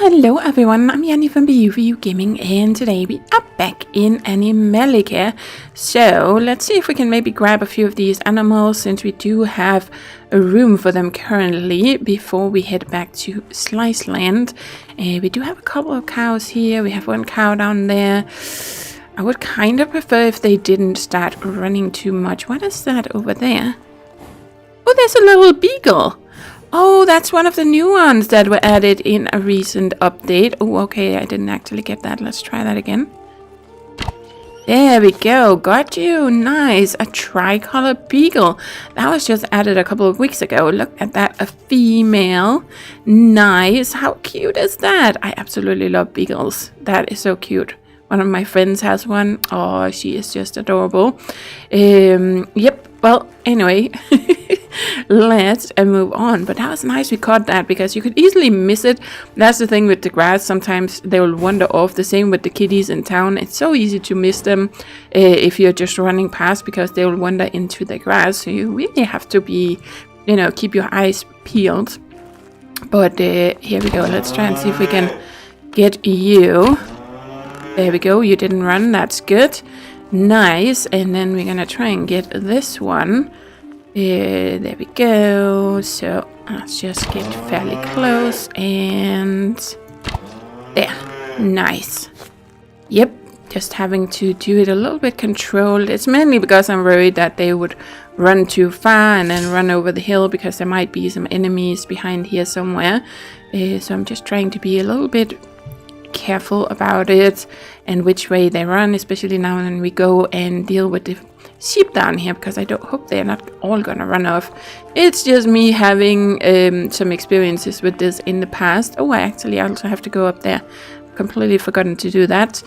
Hello everyone, I'm Yeti from BU Gaming, and today we are back in Animallica. So let's see if we can maybe grab a few of these animals, since we do have a room for them currently before we head back to Slice Land. We do have a couple of cows here, we have one cow down there. I would kind of prefer if they didn't start running too much. What is that over there? Oh, there's a little beagle. Oh, that's one of the new ones that were added in a recent update. Oh, okay, I didn't actually get that. Let's try that again. There we go. Got you. Nice. A tricolor beagle. That was just added a couple of weeks ago. Look at that. A female. Nice. How cute is that? I absolutely love beagles. That is so cute. One of my friends has one. Oh, she is just adorable. Yep. Well, anyway, let's move on. But that was nice we caught that, because you could easily miss it. That's the thing with the grass. Sometimes they will wander off. The same with the kitties in town. It's so easy to miss them if you're just running past, because they will wander into the grass. So you really have to be, keep your eyes peeled. But here we go. Let's try and see if we can get you. There we go. You didn't run. That's good. Nice. And then we're gonna try and get this one. There we go. So let's just get fairly close, and there. Nice. Yep. Just having to do it a little bit controlled. It's mainly because I'm worried that they would run too far and then run over the hill, because there might be some enemies behind here somewhere. So I'm just trying to be a little bit careful about it and which way they run, especially now when we go and deal with the sheep down here, because I don't hope they're not all gonna run off. It's just me having some experiences with this in the past. Oh, I also have to go up there. Completely forgotten to do that.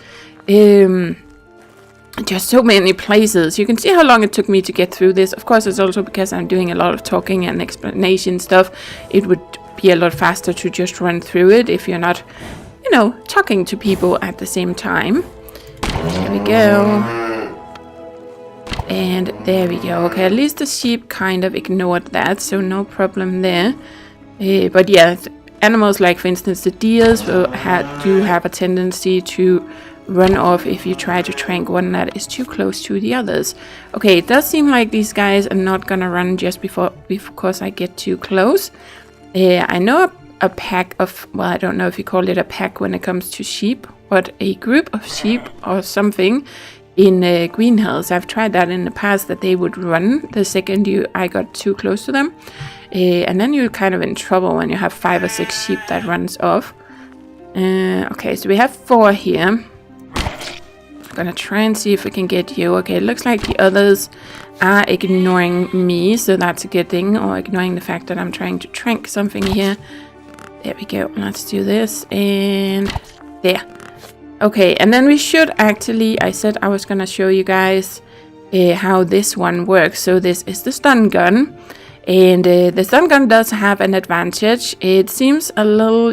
Just so many places. You can see how long it took me to get through this. Of course, it's also because I'm doing a lot of talking and explanation stuff. It would be a lot faster to just run through it if you're not talking to people at the same time. There we go. And there we go. Okay, at least the sheep kind of ignored that, so no problem there. But yeah, animals like, for instance, the deers do have a tendency to run off if you try to trank one that is too close to the others. Okay, it does seem like these guys are not gonna run just because I get too close. I know a pack of, well, I don't know if you call it a pack when it comes to sheep, but a group of sheep or something in Green Hills. I've tried that in the past, that they would run the second I got too close to them. And then you're kind of in trouble when you have 5 or 6 sheep that runs off. Okay, so we have 4 here. I'm gonna try and see if we can get you. Okay, it looks like the others are ignoring me, so that's a good thing, or ignoring the fact that I'm trying to trank something here. There we go. Let's do this. And there. Okay, and then we should actually, I said I was going to show you guys how this one works. So this is the stun gun. And the stun gun does have an advantage. It seems a little,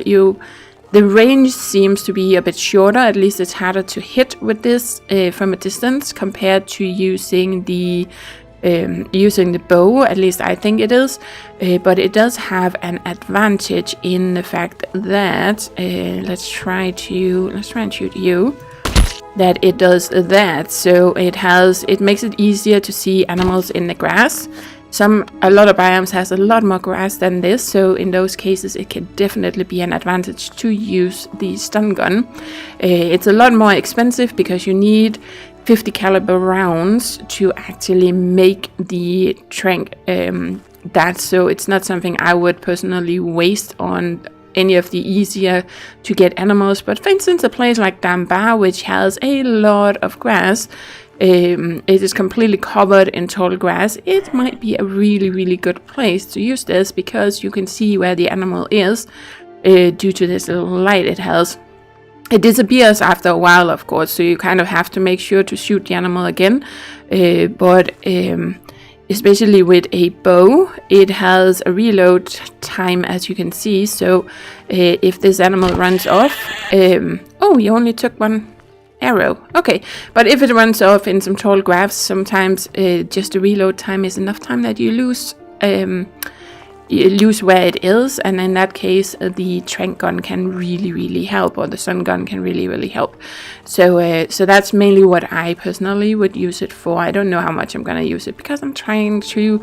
the range seems to be a bit shorter. At least it's harder to hit with this from a distance compared to using the bow. At least I think it is, but it does have an advantage in the fact that let's try and shoot you. That it does that, so it makes it easier to see animals in the grass. A lot of biomes has a lot more grass than this, so in those cases it can definitely be an advantage to use the stun gun. It's a lot more expensive because you need 50 caliber rounds to actually make the trank so it's not something I would personally waste on any of the easier to get animals. But for instance, a place like Dambar, which has a lot of grass, it is completely covered in tall grass, it might be a really, really good place to use this, because you can see where the animal is due to this little light it has. It disappears after a while, of course, so you kind of have to make sure to shoot the animal again. But especially with a bow, it has a reload time, as you can see. So if this animal runs off, oh, you only took one arrow. Okay, but if it runs off in some tall grass, sometimes just the reload time is enough time that you lose lose where it is, and in that case the trank gun can really help, or the sun gun can really help. So so that's mainly what I personally would use it for. I don't know how much I'm gonna use it, because I'm trying to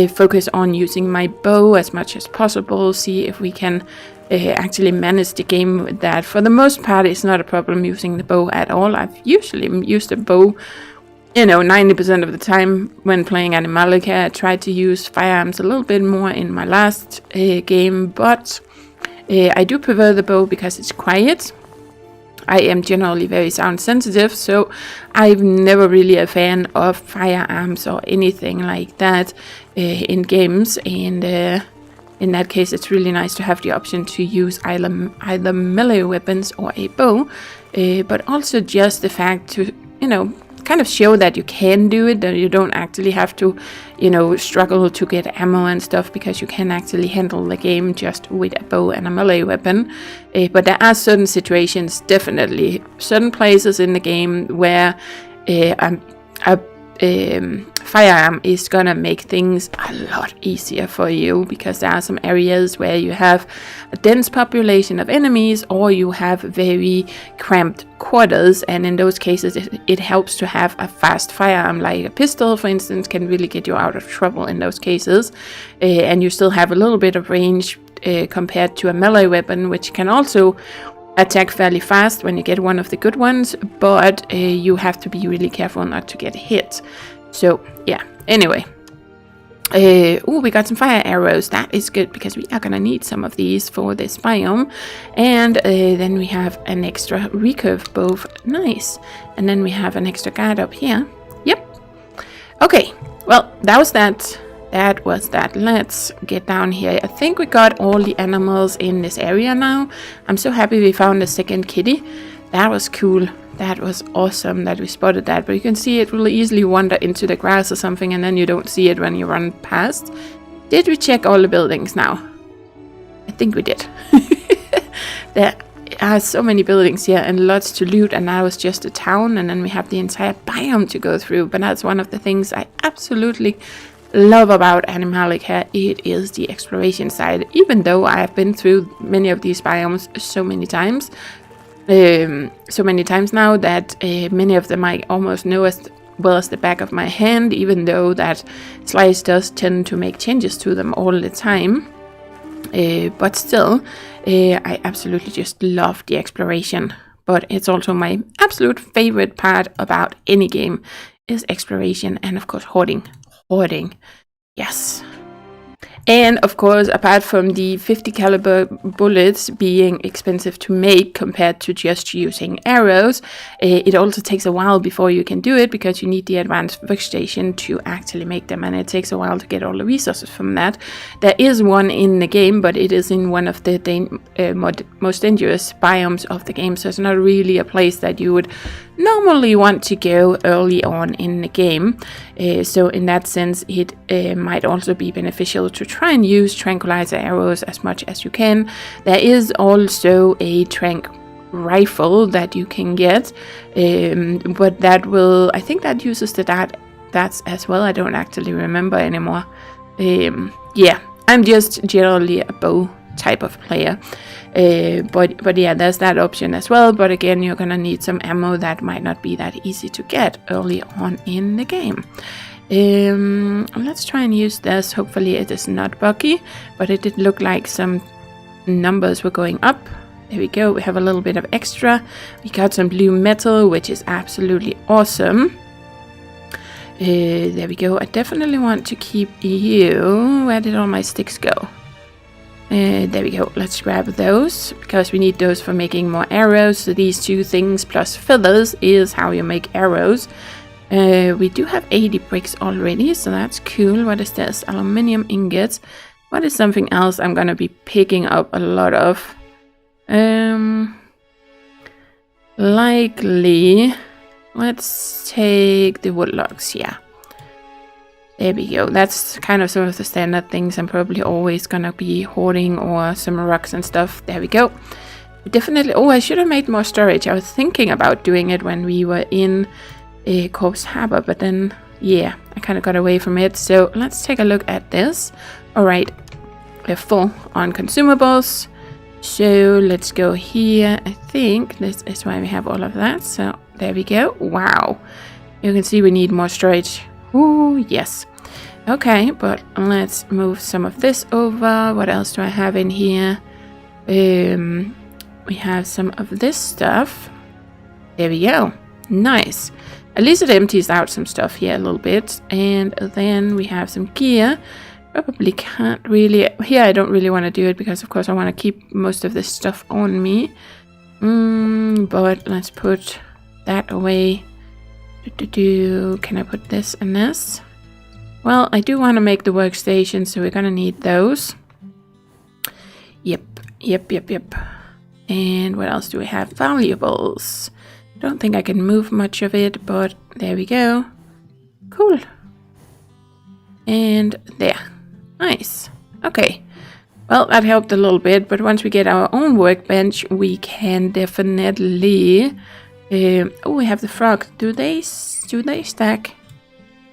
focus on using my bow as much as possible, see if we can actually manage the game with that. For the most part, it's not a problem using the bow at all. I've usually used the bow, you know, 90% of the time when playing Animallica. I tried to use firearms a little bit more in my last game, but I do prefer the bow because it's quiet. I am generally very sound sensitive, so I'm never really a fan of firearms or anything like that in games, and in that case it's really nice to have the option to use either melee weapons or a bow, but also just the fact to, you know, kind of show that you can do it, that you don't actually have to, you know, struggle to get ammo and stuff, because you can actually handle the game just with a bow and a melee weapon. But there are certain situations, definitely certain places in the game where a firearm is gonna make things a lot easier for you, because there are some areas where you have a dense population of enemies, or you have very cramped quarters, and in those cases it helps to have a fast firearm, like a pistol for instance, can really get you out of trouble in those cases, and you still have a little bit of range compared to a melee weapon, which can also attack fairly fast when you get one of the good ones, but you have to be really careful not to get hit. So yeah, anyway. Oh, we got some fire arrows. That is good, because we are gonna need some of these for this biome. And then we have an extra recurve bow. Nice. And then we have an extra guard up here. Yep. Okay, well, that was that. That was that. Let's get down here. I think we got all the animals in this area now. I'm so happy we found a second kitty. That was cool. That was awesome that we spotted that. But you can see it will easily wander into the grass or something, and then you don't see it when you run past. Did we check all the buildings now? I think we did. There are so many buildings here and lots to loot, and now it's just a town, and then we have the entire biome to go through. But that's one of the things I absolutely love about Animallica. It is the exploration side. Even though I have been through many of these biomes so many times now that many of them I almost know as well as the back of my hand, even though that Slice does tend to make changes to them all the time. But still, I absolutely just love the exploration. But it's also my absolute favorite part about any game is exploration, and of course hoarding. Yes. And of course, apart from the 50 caliber bullets being expensive to make compared to just using arrows, it also takes a while before you can do it, because you need the advanced workstation to actually make them, and it takes a while to get all the resources from that. There is one in the game, but it is in one of the most dangerous biomes of the game, so it's not really a place that you would normally want to go early on in the game. So in that sense, it might also be beneficial to try and use tranquilizer arrows as much as you can. There is also a trank rifle that you can get, but that will, I think that uses the darts as well. I don't actually remember anymore. Yeah, I'm just generally a bow type of player. But yeah, there's that option as well. But again, you're gonna need some ammo that might not be that easy to get early on in the game. Let's try and use this. Hopefully it is not buggy, but it did look like some numbers were going up. There we go. We have a little bit of extra. We got some blue metal, which is absolutely awesome. There we go. I definitely want to keep you. Where did all my sticks go? There we go. Let's grab those, because we need those for making more arrows. So these two things plus feathers is how you make arrows. We do have 80 bricks already, so that's cool. What is this? Aluminium ingots. What is something else I'm gonna be picking up a lot of? Likely. Let's take the wood logs. Yeah. There we go. That's kind of some of the standard things I'm probably always gonna be hoarding, or some rocks and stuff. There we go. Definitely. Oh, I should have made more storage. I was thinking about doing it when we were in Corpse Harbor, but then, yeah, I kind of got away from it. So let's take a look at this. All right, we're full on consumables. So let's go here. I think this is why we have all of that. So there we go. Wow. You can see we need more storage. Ooh, yes. Okay, but let's move some of this over. What else do I have in here? We have some of this stuff. There we go. Nice. At least it empties out some stuff here a little bit. And then we have some gear. Probably can't really... Here I don't really want to do it because of course I want to keep most of this stuff on me. But let's put that away. Can I put this and this? Well, I do want to make the workstation, so we're going to need those. Yep. And what else do we have? Valuables. I don't think I can move much of it, but there we go. Cool. And there. Nice. Okay. Well, that helped a little bit, but once we get our own workbench, we can definitely... oh, we have the frog. Do they stack?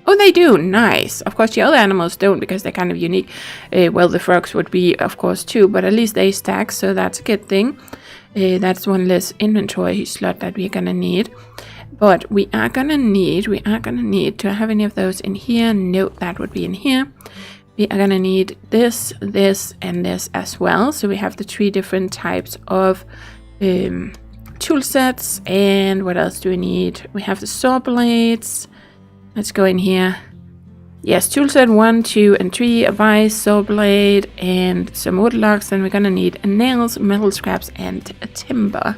Oh, they do. Nice. Of course, the other animals don't because they're kind of unique. Well, the frogs would be, of course, too, but at least they stack, so that's a good thing. That's one less inventory slot that we're gonna need. But we are gonna need, do I have any of those in here? No, that would be in here. We are gonna need this, this, and this as well. So we have the 3 different types of tool sets. And what else do we need? We have the saw blades. Let's go in here. Yes, tool set 1, 2, and 3, a vise, saw blade, and some wood logs. Then we're gonna need nails, metal scraps, and a timber.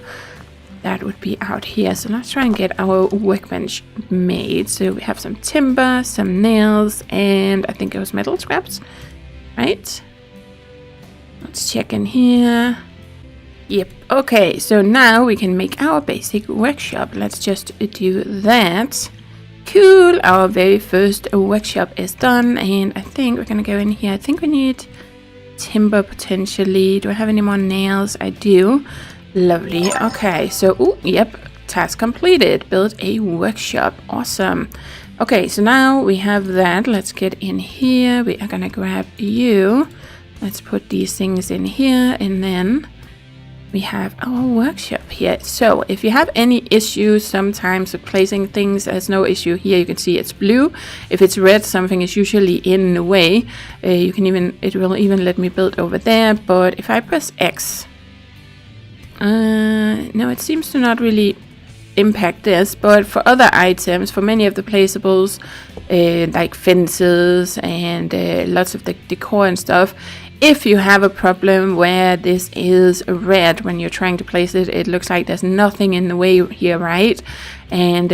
That would be out here. So let's try and get our workbench made. So we have some timber, some nails, and I think it was metal scraps, right? Let's check in here. Yep. Okay, so now we can make our basic workshop. Let's just do that. Cool, our very first workshop is done, and I think we're gonna go in here. I think we need timber potentially. Do I have any more nails? I do. Lovely. Okay, so, ooh, yep, task completed. Build a workshop. Awesome. Okay, so now we have that. Let's get in here. We are gonna grab you. Let's put these things in here, and then we have our workshop here. So if you have any issues sometimes with placing things, there's no issue here. You can see it's blue. If it's red, something is usually in the way. It will even let me build over there. But if I press X, no, it seems to not really impact this. But for other items, for many of the placeables, like fences and lots of the decor and stuff, if you have a problem where this is red when you're trying to place it, it looks like there's nothing in the way here, right? And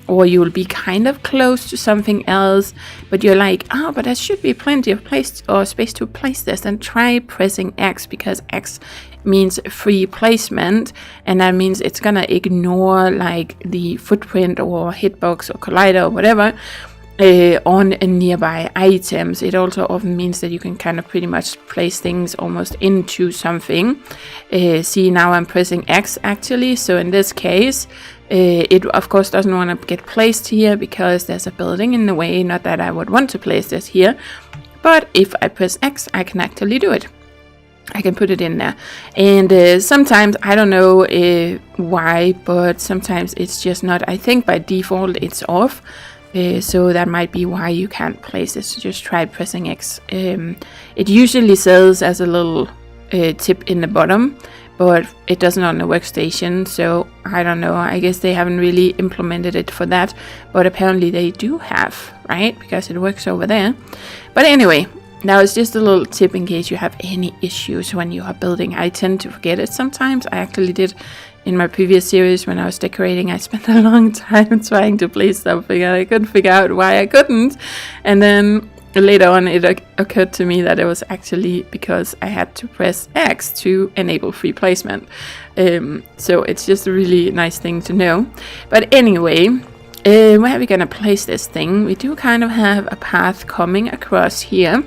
or you will be kind of close to something else, but you're like, oh, but there should be plenty of place or space to place this. Then try pressing X, because X means free placement, and that means it's gonna ignore like the footprint or hitbox or collider or whatever on nearby items. It also often means that you can kind of pretty much place things almost into something. See, now I'm pressing X actually, so in this case it of course doesn't want to get placed here because there's a building in the way. Not that I would want to place this here, but if I press X I can actually do it. I can put it in there. And sometimes, I don't know why, but sometimes it's just not. I think by default it's off. So that might be why you can't place this. Just try pressing X. It usually says as a little tip in the bottom, but it doesn't on the workstation. So I don't know. I guess they haven't really implemented it for that. But apparently they do have, right? Because it works over there. But anyway, now it's just a little tip in case you have any issues when you are building. I tend to forget it sometimes. I actually did in my previous series when I was decorating. I spent a long time trying to place something and I couldn't figure out why I couldn't. And then later on it occurred to me that it was actually because I had to press X to enable free placement. So it's just a really nice thing to know. But anyway, where are we gonna place this thing? We do kind of have a path coming across here.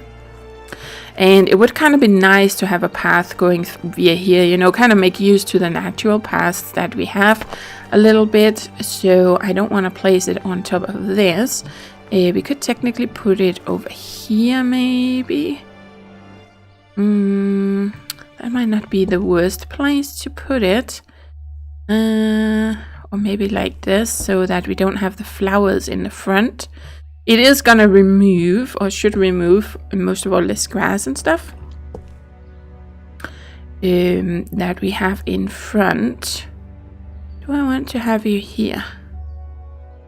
And it would kind of be nice to have a path going via here, you know, kind of make use to the natural paths that we have a little bit. So I don't want to place it on top of this. We could technically put it over here, maybe. That might not be the worst place to put it. Or maybe like this, so that we don't have the flowers in the front. It is gonna remove, or should remove, most of all this grass and stuff that we have in front. Do I want to have you here?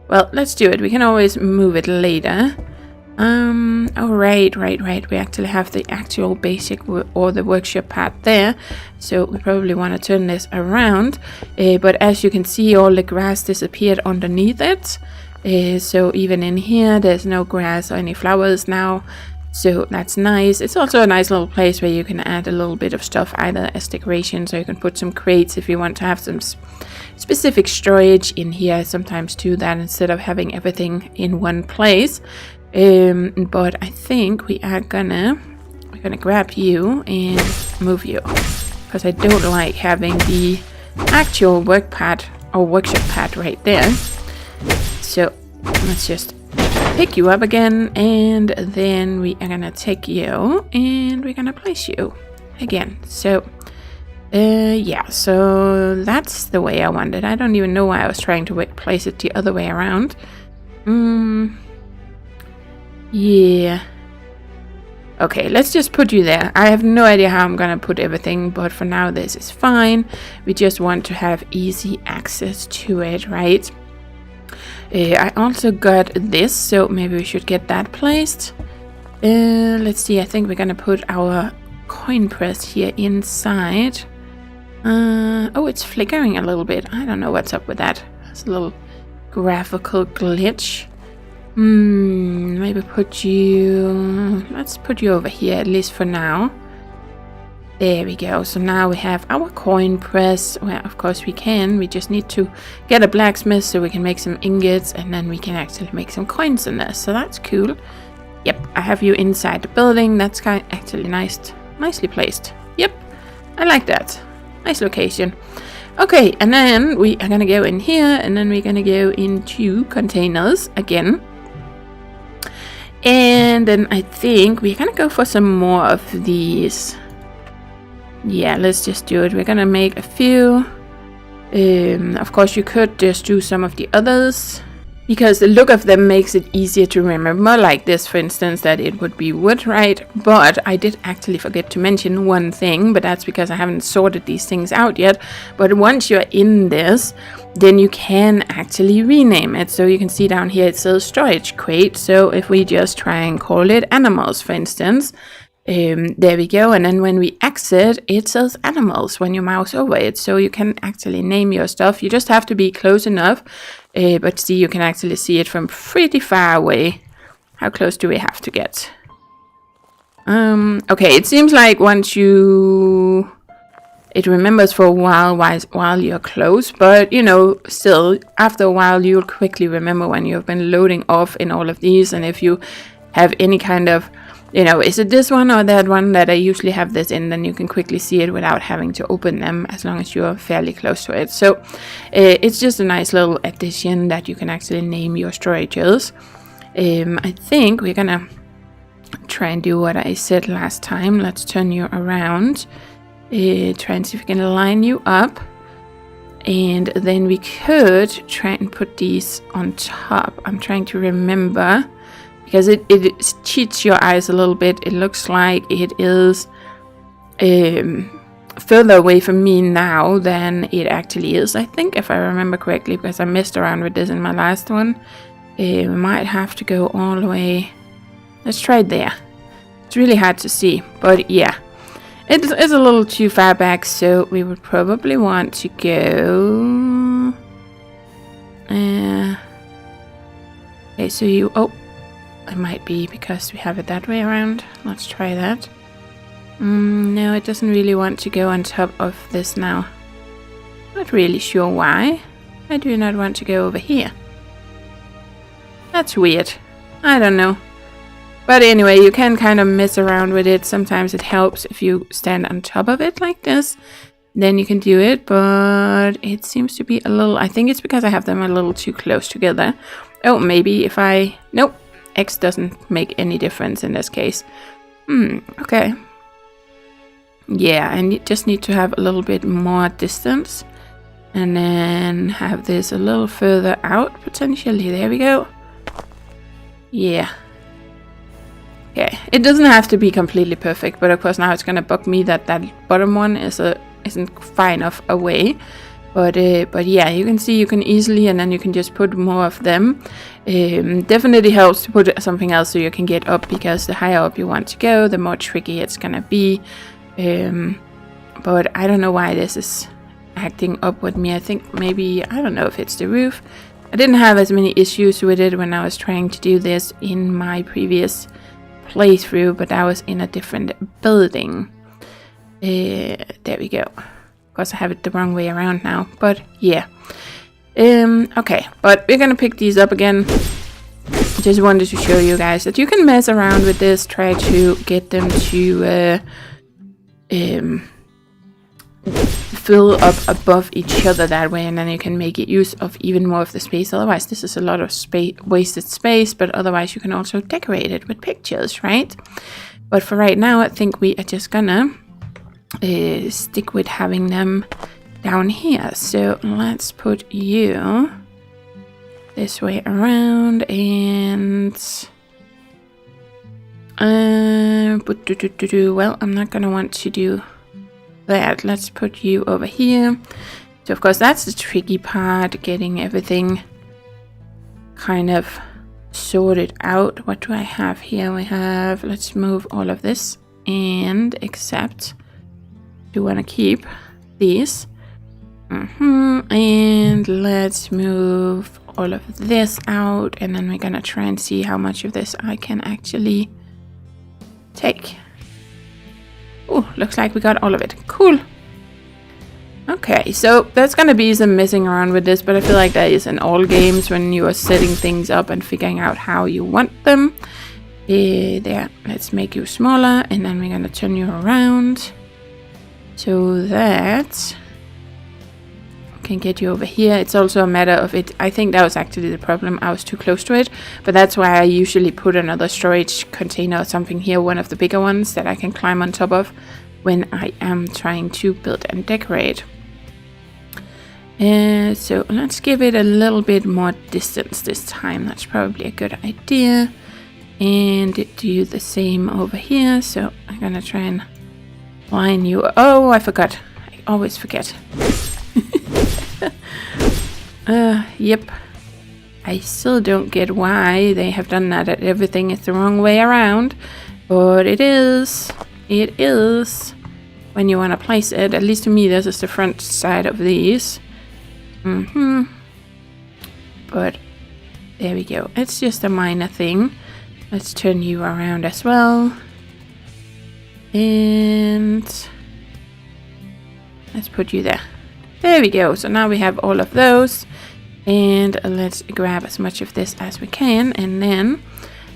Well, let's do it. We can always move it later. Oh, right. We actually have the actual basic or the workshop part there. So we probably want to turn this around. But as you can see, all the grass disappeared underneath it. So even in here, there's no grass or any flowers now. So that's nice. It's also a nice little place where you can add a little bit of stuff, either as decorations, or you can put some crates if you want to have some specific storage in here. I sometimes do that instead of having everything in one place. But I think we're gonna grab you and move you, because I don't like having the actual workshop pad right there. So let's just pick you up again, and then we are gonna take you and we're gonna place you again. So yeah, so that's the way I want it. I don't even know why I was trying to place it the other way around. Yeah. Okay, let's just put you there. I have no idea how I'm gonna put everything, but for now this is fine. We just want to have easy access to it, right? I also got this, so maybe we should get that placed. Let's see, I think we're gonna put our coin press here inside. Oh, it's flickering a little bit. I don't know what's up with that. It's a little graphical glitch. Maybe let's put you over here, at least for now. There we go. So now we have our coin press. Well, of course we can. We just need to get a blacksmith so we can make some ingots, and then we can actually make some coins in this. So that's cool. Yep, I have you inside the building. That's actually nicely placed. Yep, I like that. Nice location. Okay, and then we are gonna go in here, and then we're gonna go into containers again. And then I think we're gonna go for some more of these. Yeah, let's just do it. We're gonna make a few. Of course, you could just do some of the others, because the look of them makes it easier to remember, like this, for instance, that it would be wood, right? But I did actually forget to mention one thing, but that's because I haven't sorted these things out yet. But once you're in this, then you can actually rename it. So you can see down here it says storage crate. So if we just try and call it animals, for instance, there we go. And then when we exit, it says animals when you mouse over it. So you can actually name your stuff. You just have to be close enough. But see, you can actually see it from pretty far away. How close do we have to get? Okay, it seems like once it remembers for a while you're close, but you know, still after a while you'll quickly remember when you've been loading off in all of these. And if you have any kind of, you know, is it this one or that one that I usually have this in, then you can quickly see it without having to open them, as long as you're fairly close to it. So it's just a nice little addition that you can actually name your storages. I think we're gonna try and do what I said last time. Let's turn you around, try and see if we can line you up, and then we could try and put these on top. I'm trying to remember, because it cheats your eyes a little bit. It looks like it is further away from me now than it actually is, I think, if I remember correctly, because I messed around with this in my last one. We might have to go all the way. Let's try it there. It's really hard to see, but yeah. It's a little too far back, so we would probably want to go... okay, so you... Oh, it might be because we have it that way around. Let's try that. No, it doesn't really want to go on top of this now. Not really sure why. I do not want to go over here. That's weird. I don't know. But anyway, you can kind of mess around with it. Sometimes it helps if you stand on top of it like this. Then you can do it, but it seems to be a little... I think it's because I have them a little too close together. Oh, maybe if I... Nope. X doesn't make any difference in this case. Okay. Yeah, I just need to have a little bit more distance. And then have this a little further out, potentially. There we go. Yeah. Okay, it doesn't have to be completely perfect, but of course now it's gonna bug me that that bottom one isn't far enough away. But yeah, you can see you can easily, and then you can just put more of them. Definitely helps to put something else so you can get up, because the higher up you want to go, the more tricky it's gonna be. But I don't know why this is acting up with me. I think maybe, I don't know if it's the roof. I didn't have as many issues with it when I was trying to do this in my previous playthrough, but I was in a different building. There we go. Of course I have it the wrong way around now, but yeah. Okay, but we're gonna pick these up again. Just wanted to show you guys that you can mess around with this, try to get them to fill up above each other that way, and then you can make use of even more of the space. Otherwise this is a lot of wasted space, but otherwise you can also decorate it with pictures, right? But for right now I think we are just gonna stick with having them down here. So let's put you this way around, and well, I'm not gonna want to do that. Let's put you over here. So of course that's the tricky part, getting everything kind of sorted out. What do I have here? We have, let's move all of this, and except do want to keep these. And let's move all of this out, and then we're gonna try and see how much of this I can actually take. Oh, looks like we got all of it. Cool. Okay, so there's gonna be some messing around with this, but I feel like that is in all games when you are setting things up and figuring out how you want them. There, let's make you smaller, and then we're gonna turn you around so that I can get you over here. It's also a matter of it. I think that was actually the problem. I was too close to it, but that's why I usually put another storage container or something here, one of the bigger ones that I can climb on top of when I am trying to build and decorate. So let's give it a little bit more distance this time. That's probably a good idea. And do the same over here. So I'm gonna try and line you. Oh, I forgot. I always forget. Yep. I still don't get why they have done that. Everything is the wrong way around, but it is. It is when you want to place it. At least to me, this is the front side of these. But there we go. It's just a minor thing. Let's turn you around as well. And let's put you there. There we go. So now we have all of those. And let's grab as much of this as we can. And then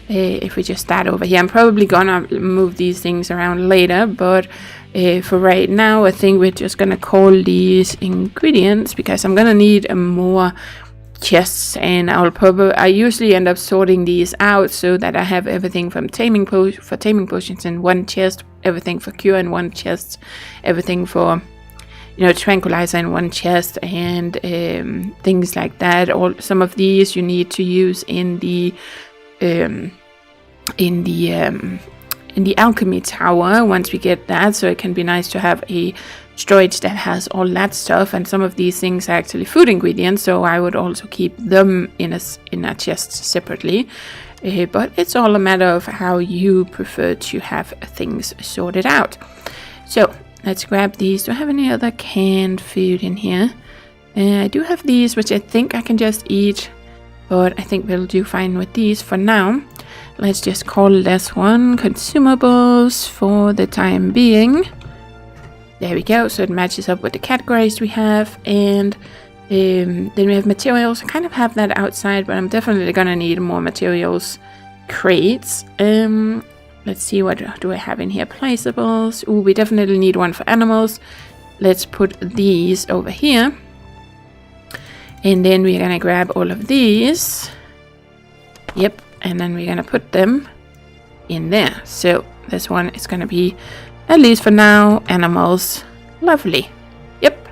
if we just start over here, I'm probably gonna move these things around later. But for right now, I think we're just gonna call these ingredients, because I'm gonna need more chests, and I usually end up sorting these out so that I have everything from taming potions in one chest, everything for cure in one chest, everything for tranquilizer in one chest, and things like that. Some of these you need to use in the alchemy tower once we get that, so it can be nice to have a storage that has all that stuff. And some of these things are actually food ingredients, so I would also keep them in a chest separately. But it's all a matter of how you prefer to have things sorted out. So let's grab these. Do I have any other canned food in here? I do have these, which I think I can just eat, but I think we'll do fine with these for now. Let's just call this one consumables for the time being. There we go. So it matches up with the categories we have. And then we have materials. I kind of have that outside, but I'm definitely gonna need more materials crates. Let's see, what do I have in here? Placeables. Ooh, we definitely need one for animals. Let's put these over here. And then we're gonna grab all of these. Yep. And then we're gonna put them in there. So this one is gonna be At least for now, animals. Lovely. Yep.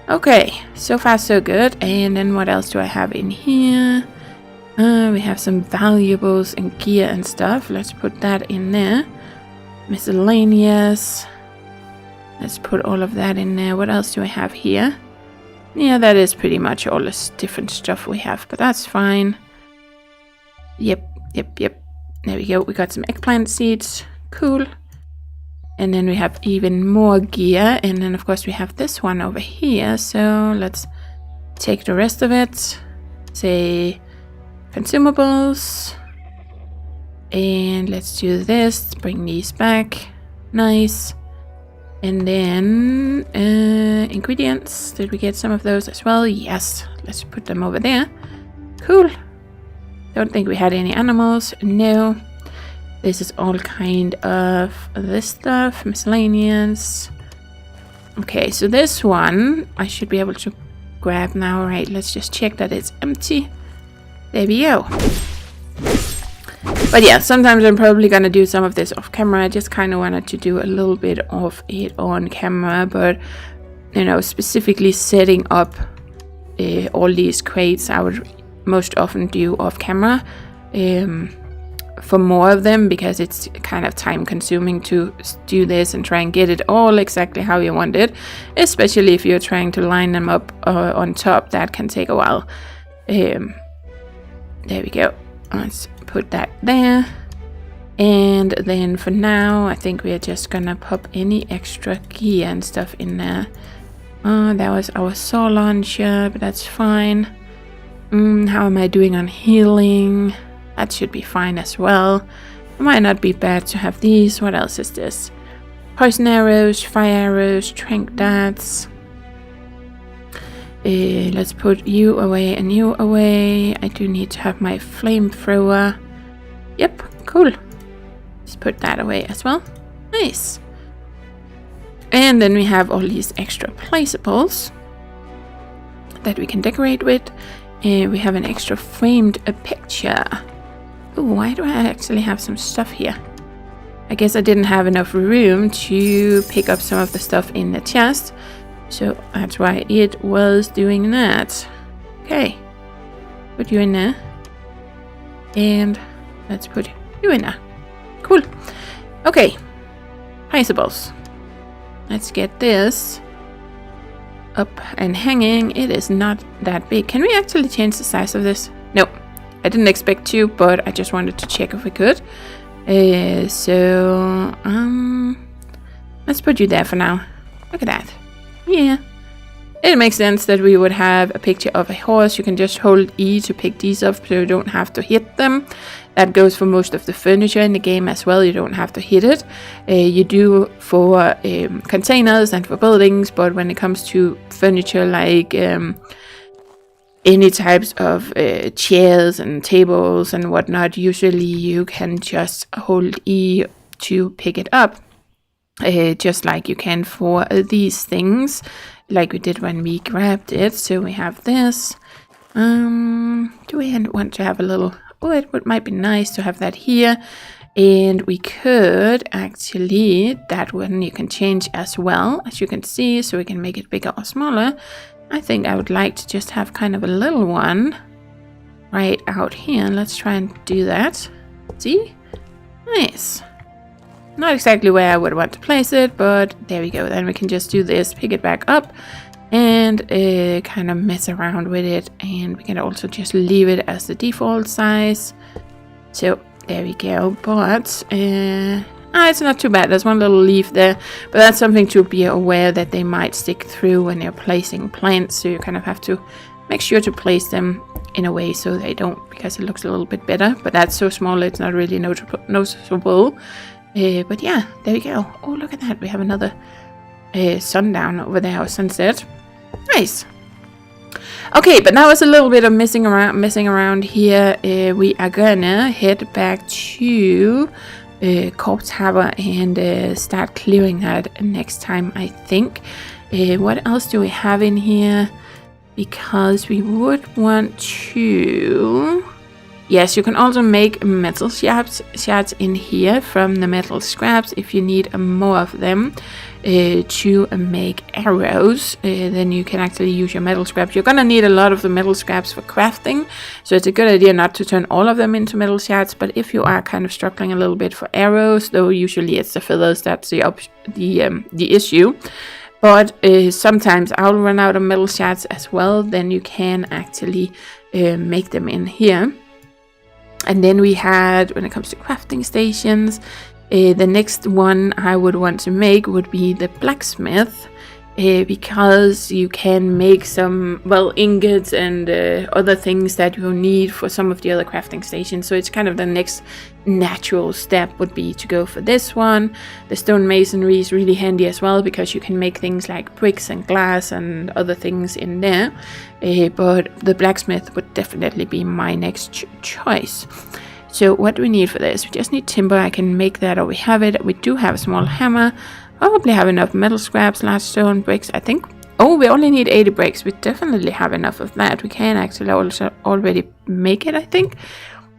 Okay, so far so good. And then what else do I have in here? We have some valuables and gear and stuff. Let's put that in there. Miscellaneous. Let's put all of that in there. What else do I have here? Yeah, that is pretty much all this different stuff we have, but that's fine. Yep. There we go. We got some eggplant seeds. Cool. And then we have even more gear. And then, of course, we have this one over here. So let's take the rest of it. Say consumables. And let's do this. Bring these back. Nice. And then ingredients. Did we get some of those as well? Yes. Let's put them over there. Cool. Don't think we had any animals. No. This is all kind of this stuff. Miscellaneous. Okay, so this one I should be able to grab now. Right, let's just check that it's empty. There we go. But yeah, sometimes I'm probably gonna do some of this off camera. I just kind of wanted to do a little bit of it on camera, but you know, specifically setting up all these crates I would most often do off camera for more of them, because it's kind of time consuming to do this and try and get it all exactly how you want it, especially if you're trying to line them up on top. That can take a while. There we go. Let's put that there. And then for now, I think we are just gonna pop any extra gear and stuff in there. That was our saw launcher, but that's fine. How am I doing on healing? That should be fine as well. It might not be bad to have these. What else is this? Poison arrows, fire arrows, tranq darts. Let's put you away and you away. I do need to have my flamethrower. Yep, cool. Let's put that away as well. Nice. And then we have all these extra placeables that we can decorate with. We have an extra framed picture. Oh, why do I actually have some stuff here? I guess I didn't have enough room to pick up some of the stuff in the chest. So that's why it was doing that. Okay. Put you in there. And let's put you in there. Cool. Okay. Placeables. Let's get this up and hanging. It is not that big. Can we actually change the size of this? No. I didn't expect to, but I just wanted to check if we could. Let's put you there for now. Look at that. Yeah. It makes sense that we would have a picture of a horse. You can just hold E to pick these up so you don't have to hit them. That goes for most of the furniture in the game as well. You don't have to hit it. You do for containers and for buildings, but when it comes to furniture like any types of chairs and tables and whatnot, usually you can just hold E to pick it up. Just like you can for these things, like we did when we grabbed it. So we have this. Do we want to have a little... Oh, it might be nice to have that here. And we could actually... That one you can change as well, as you can see. So we can make it bigger or smaller. I think I would like to just have kind of a little one right out here. Let's try and do that. See? Nice. Not exactly where I would want to place it, but there we go. Then we can just do this, pick it back up, and kind of mess around with it. And we can also just leave it as the default size. So there we go. But it's not too bad. There's one little leaf there, but that's something to be aware that they might stick through when you're placing plants. So you kind of have to make sure to place them in a way so they don't, because it looks a little bit better. But that's so small, it's not really noticeable. But yeah, there we go. Oh, look at that. We have another sundown over there, or sunset. Nice. Okay, but that was a little bit of messing around here. We are gonna head back to Corpse Harbor and start clearing that next time, I think. What else do we have in here? Because we would want to... yes, you can also make metal shards in here from the metal scraps if you need more of them to make arrows. Then you can actually use your metal scraps. You're gonna need a lot of the metal scraps for crafting, so it's a good idea not to turn all of them into metal shards. But if you are kind of struggling a little bit for arrows, though usually it's the feathers that's the issue. But sometimes I'll run out of metal shards as well. Then you can actually make them in here. And then we had, when it comes to crafting stations, the next one I would want to make would be the blacksmith, because you can make some, well, ingots and other things that you'll need for some of the other crafting stations. So it's kind of the next natural step would be to go for this one. The stone masonry is really handy as well, because you can make things like bricks and glass and other things in there. But the blacksmith would definitely be my next choice. So what do we need for this? We just need timber. I can make that, or we have it. We do have a small hammer. Probably have enough metal scraps, large stone bricks, I think. Oh, we only need 80 bricks. We definitely have enough of that. We can actually also already make it, I think.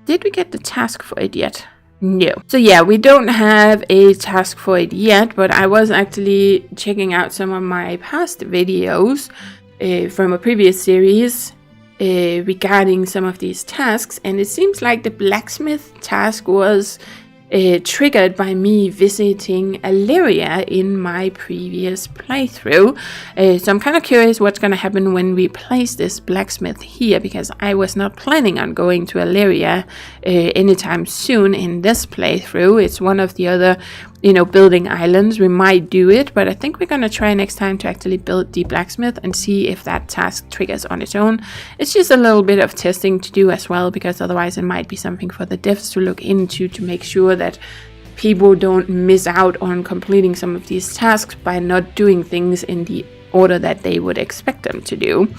Did we get the task for it yet? No. So yeah, we don't have a task for it yet, but I was actually checking out some of my past videos from a previous series regarding some of these tasks, and it seems like the blacksmith task was triggered by me visiting Alleria in my previous playthrough. So I'm kind of curious what's going to happen when we place this blacksmith here, because I was not planning on going to Alleria anytime soon in this playthrough. It's one of the other, building islands. We might do it, but I think we're going to try next time to actually build the blacksmith and see if that task triggers on its own. It's just a little bit of testing to do as well, because otherwise it might be something for the devs to look into to make sure that people don't miss out on completing some of these tasks by not doing things in the order that they would expect them to do.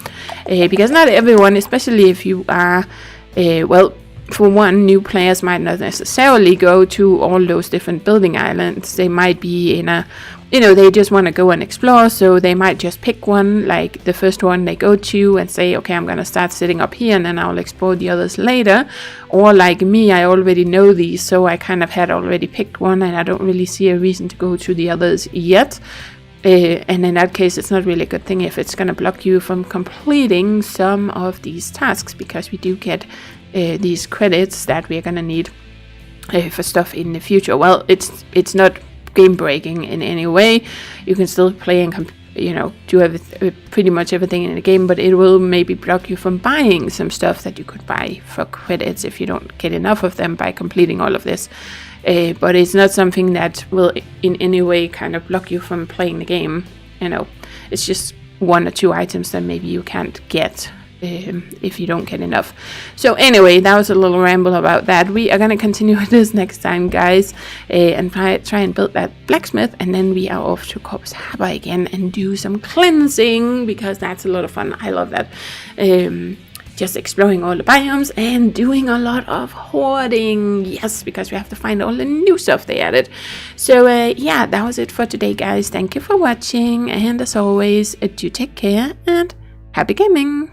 Because not everyone, especially if you are, for one, new players might not necessarily go to all those different building islands. They might be in a, they just want to go and explore, so they might just pick one, like the first one they go to, and say, okay, I'm going to start sitting up here and then I'll explore the others later. Or like me, I already know these, so I kind of had already picked one and I don't really see a reason to go to the others yet. And in that case, it's not really a good thing if it's going to block you from completing some of these tasks, because we do get these credits that we're going to need for stuff in the future. Well, it's not game breaking in any way. You can still play and do pretty much everything in the game, but it will maybe block you from buying some stuff that you could buy for credits if you don't get enough of them by completing all of this. But it's not something that will in any way kind of block you from playing the game. It's just one or two items that maybe you can't get if you don't get enough. So anyway, that was a little ramble about that. We are going to continue with this next time, guys, and try and build that blacksmith, and then we are off to Corpse Harbor again and do some cleansing, because that's a lot of fun. I love that. Just exploring all the biomes and doing a lot of hoarding. Yes, because we have to find all the new stuff they added. So yeah, that was it for today, guys. Thank you for watching, and as always, do take care and happy gaming.